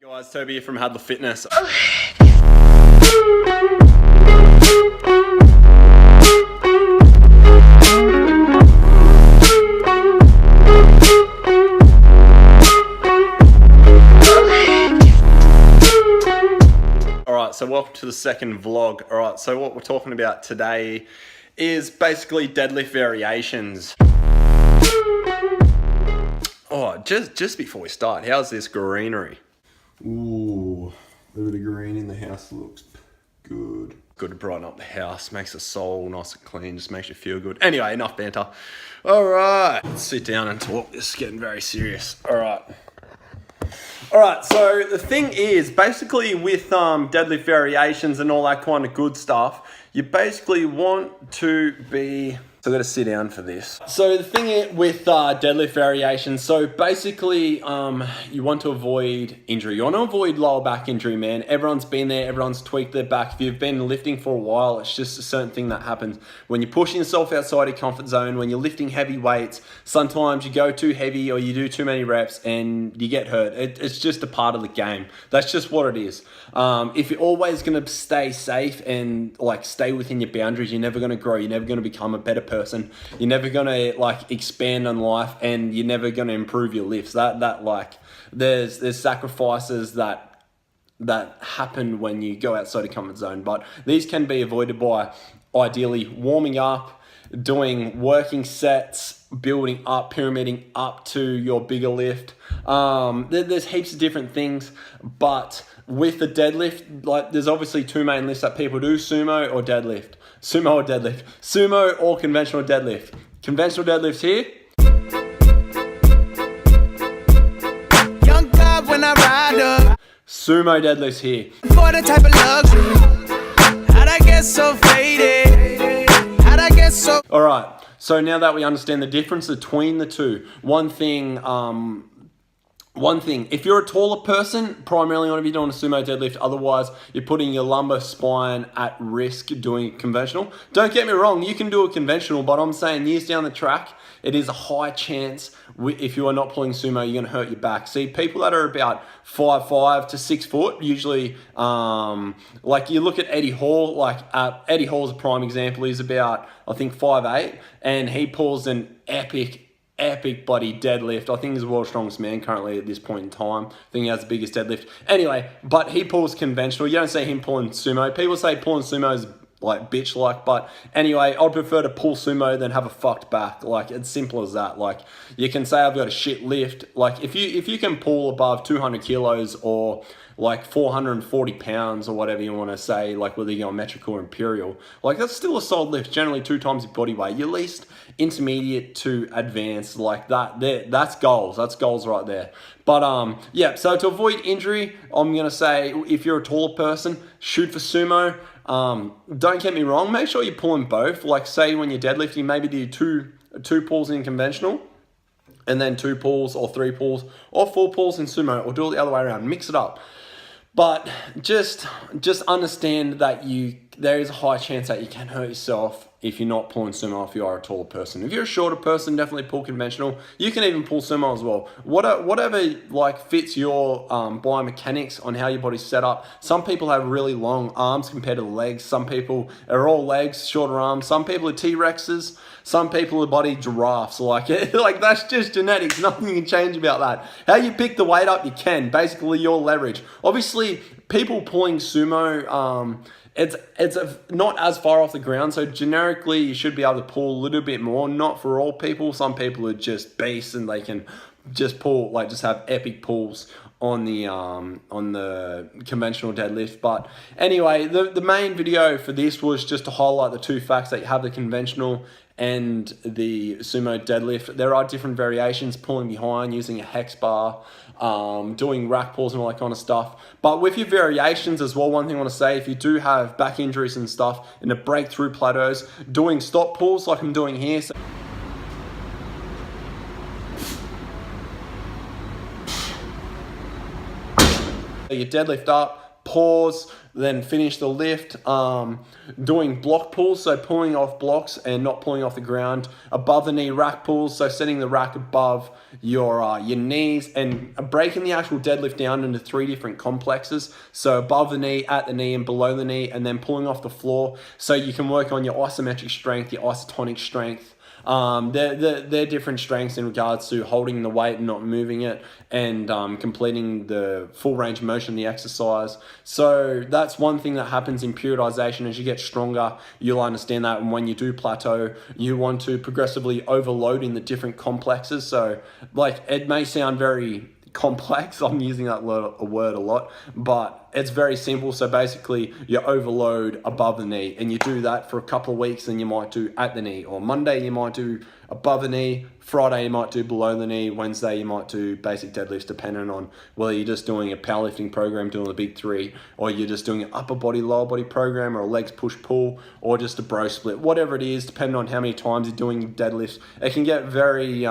Guys, Toby here from Hadler Fitness. Alright, so welcome to the second vlog. Alright, so what we're talking about today is basically deadlift variations. Oh, just before we start, how's this greenery? Ooh, a bit of green in the house looks good. Good to brighten up the house, makes the soul nice and clean, just makes you feel good. Anyway, enough banter. All right, let's sit down and talk. This is getting very serious. All right, so the thing is, basically with deadlift variations and all that kind of good stuff, you basically want to be... So I've got to sit down for this. So the thing with deadlift variations, so basically you want to avoid injury. You want to avoid lower back injury, man. Everyone's been there, everyone's tweaked their back. If you've been lifting for a while, it's just a certain thing that happens. When you're pushing yourself outside your comfort zone, when you're lifting heavy weights, sometimes you go too heavy or you do too many reps and you get hurt. It's just a part of the game. That's just what it is. If you're always going to stay safe and like stay within your boundaries, you're never going to grow. You're never going to become a better person. You're never gonna like expand on life, and you're never gonna improve your lifts. That like there's sacrifices that happen when you go outside your comfort zone, but these can be avoided by ideally warming up, doing working sets, building up, pyramiding up to your bigger lift. There's heaps of different things, but with the deadlift, like there's obviously two main lifts that people do: sumo or deadlift. Sumo or deadlift. Sumo or conventional deadlift. Conventional deadlifts here. Young God when I ride up. Sumo deadlifts here. For the type of luxury. How'd I get so faded? How'd I get so... Alright, so now that we understand the difference between the two, one thing, if you're a taller person, primarily you want to be doing a sumo deadlift. Otherwise, you're putting your lumbar spine at risk doing conventional. Don't get me wrong, you can do a conventional, but I'm saying years down the track, it is a high chance if you are not pulling sumo, you're going to hurt your back. See, people that are about 5'5" to 6 foot, usually, like you look at Eddie Hall, like Eddie Hall's a prime example. He's about, I think, 5'8", and he pulls an epic bloody deadlift. I think he's the world's strongest man currently at this point in time. I think he has the biggest deadlift. Anyway, but he pulls conventional. You don't see him pulling sumo. People say pulling sumo is like bitch-like, but anyway, I'd prefer to pull sumo than have a fucked back. Like, it's simple as that. Like, you can say I've got a shit lift. Like, if you can pull above 200 kilos or like 440 pounds or whatever you want to say, like whether you're on metric or imperial, like that's still a solid lift, generally 2 times your body weight. You're at least intermediate to advanced, like that. That's goals. That's goals right there. But yeah, so to avoid injury, I'm going to say if you're a taller person, shoot for sumo. Don't get me wrong, make sure you're pulling both. Like say when you're deadlifting, maybe do two pulls in conventional, and then 2 pulls or 3 pulls or 4 pulls in sumo, or do it the other way around, mix it up. But just understand that there is a high chance that you can hurt yourself if you're not pulling sumo if you are a taller person. If you're a shorter person, definitely pull conventional. You can even pull sumo as well. Whatever like fits your biomechanics on how your body's set up. Some people have really long arms compared to the legs. Some people are all legs, shorter arms. Some people are T-Rexes. Some people are body giraffes. Like that's just genetics. Nothing you can change about that. How you pick the weight up, you can. Basically, your leverage. Obviously, people pulling sumo, it's not as far off the ground, so generically you should be able to pull a little bit more. Not for all people. Some people are just beasts and they can just pull, like just have epic pulls on the conventional deadlift. But anyway, the main video for this was just to highlight the two facts that you have the conventional and the sumo deadlift. There are different variations, pulling behind, using a hex bar, doing rack pulls and all that kind of stuff. But with your variations as well, one thing I want to say, if you do have back injuries and stuff and the breakthrough plateaus, doing stop pulls like I'm doing here. So you deadlift up, pause, then finish the lift. Doing block pulls, so pulling off blocks and not pulling off the ground. Above the knee rack pulls, so setting the rack above your knees and breaking the actual deadlift down into 3 different complexes. So above the knee, at the knee, and below the knee, and then pulling off the floor, so you can work on your isometric strength, your isotonic strength. They're different strengths in regards to holding the weight and not moving it, and completing the full range of motion of the exercise. So that's one thing that happens in periodization. As you get stronger, you'll understand that, and when you do plateau, you want to progressively overload in the different complexes. So like, it may sound very complex, I'm using that word a lot, but it's very simple. So basically, you overload above the knee, and you do that for a couple of weeks, and you might do at the knee, or Monday you might do above the knee, Friday you might do below the knee, Wednesday you might do basic deadlifts, depending on whether you're just doing a powerlifting program, doing the big 3, or you're just doing an upper body, lower body program, or a legs push pull, or just a bro split, whatever it is, depending on how many times you're doing deadlifts. It can get very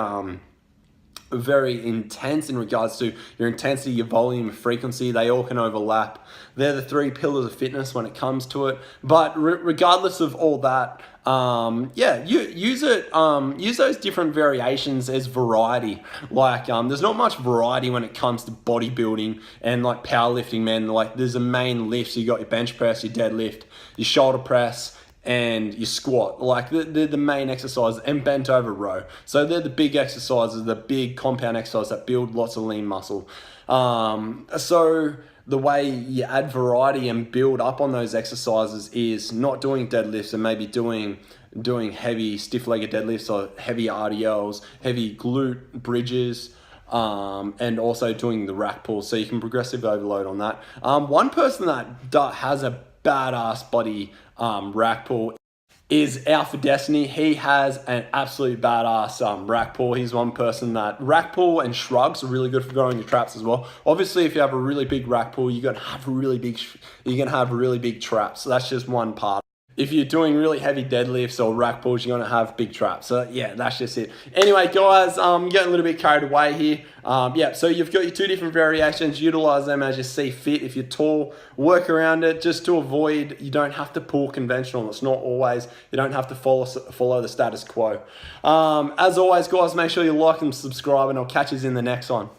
intense in regards to your intensity, your volume, your frequency. They all can overlap. They're the 3 pillars of fitness when it comes to it. But regardless of all that, use it. Use those different variations as variety. Like, there's not much variety when it comes to bodybuilding and like powerlifting, man. Like, there's a main lift. So you got your bench press, your deadlift, your shoulder press, and you squat. Like, they're the main exercises, and bent over row. So they're the big exercises, the big compound exercises that build lots of lean muscle. So the way you add variety and build up on those exercises is not doing deadlifts and maybe doing heavy stiff-legged deadlifts or heavy RDLs, heavy glute bridges, and also doing the rack pulls. So you can progressive overload on that. One person that has a badass body rack pull is Alpha Destiny. He has an absolute badass rack pull. He's one person that rack pull and shrugs are really good for growing your traps as well. Obviously, if you have a really big rack pull, you're gonna have really big traps. So that's just one part. If you're doing really heavy deadlifts or rack pulls, you're going to have big traps. So yeah, that's just it. Anyway, guys, I'm getting a little bit carried away here. So you've got your 2 different variations. Utilize them as you see fit. If you're tall, work around it just to avoid, you don't have to pull conventional. It's not always, you don't have to follow the status quo. As always, guys, make sure you like and subscribe, and I'll catch you in the next one.